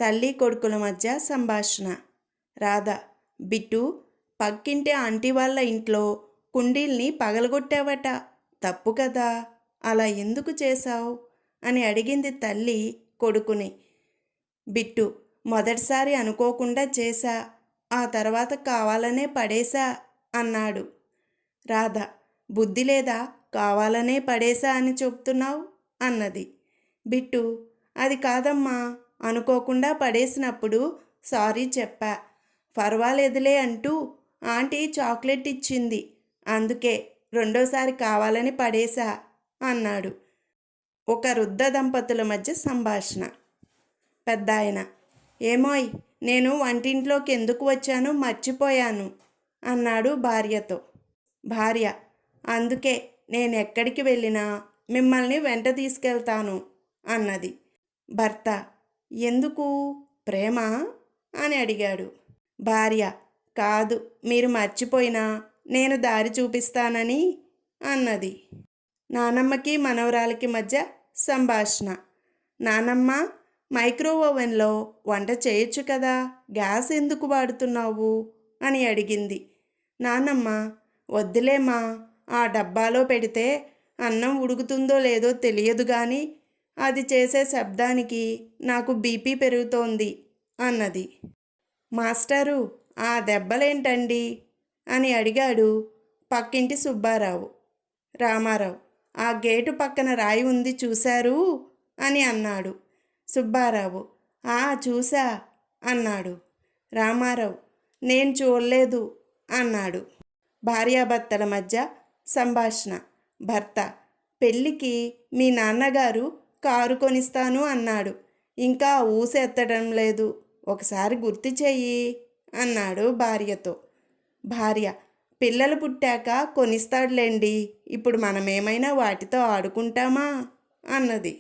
తల్లి కొడుకుల మధ్య సంభాషణ. రాధ: బిట్టు, పక్కింటి ఆంటీ వాళ్ళ ఇంట్లో కుండీల్ని పగలగొట్టావట, తప్పు కదా, అలా ఎందుకు చేశావు అని అడిగింది తల్లి కొడుకుని. బిట్టు: మొదటిసారి అనుకోకుండా చేశా, ఆ తర్వాత కావాలనే పడేశా అన్నాడు. రాధ: బుద్ధి లేదా, కావాలనే పడేశా అని చెప్తున్నావు అన్నది. బిట్టు: అది కాదమ్మా, అనుకోకుండా పడేసినప్పుడు సారీ చెప్పా, పర్వాలేదులే అంటూ ఆంటీ చాక్లెట్ ఇచ్చింది, అందుకే రెండోసారి కావాలని పడేశా అన్నాడు. ఒక వృద్ధ దంపతుల మధ్య సంభాషణ. పెద్దాయన: ఏమోయ్, నేను వంటింట్లోకి ఎందుకు వచ్చానో మర్చిపోయాను అన్నాడు భార్యతో. భార్య: అందుకే నేను ఎక్కడికి వెళ్ళినా మిమ్మల్ని వెంట తీసుకెళ్తాను అన్నది. భర్త: ఎందుకు, ప్రేమ అని అడిగాడు. భార్య: కాదు, మీరు మర్చిపోయినా నేను దారి చూపిస్తానని అన్నది. నానమ్మకి మనవరాలకి మధ్య సంభాషణ. నానమ్మ, మైక్రో ఓవెన్లో వంట చేయొచ్చు కదా, గ్యాస్ ఎందుకు వాడుతున్నావు అని అడిగింది. నానమ్మ: వద్దులేమా, ఆ డబ్బాలో పెడితే అన్నం ఉడుకుతుందో లేదో తెలియదు కానీ అది చేసే శబ్దానికి నాకు బీపీ పెరుగుతోంది అన్నది. మాస్టారు, ఆ దెబ్బలేంటండి అని అడిగాడు పక్కింటి సుబ్బారావు. రామారావు: ఆ గేటు పక్కన రాయి ఉంది చూశారు అని అన్నాడు. సుబ్బారావు: ఆ చూసా అన్నాడు. రామారావు: నేను చూడలేదు అన్నాడు. భార్యాభర్తల మధ్య సంభాషణ. భర్త: పెళ్ళికి మీ నాన్నగారు కారు కొనిస్తాను అన్నాడు, ఇంకా ఊసె ఎత్తడం లేదు, ఒకసారి గుర్తు చెయ్యి అన్నాడు భార్యతో. భార్య: పిల్లలు పుట్టాక కొనిస్తాడులేండి, ఇప్పుడు మనమేమైనా వాటితో ఆడుకుంటామా అన్నది.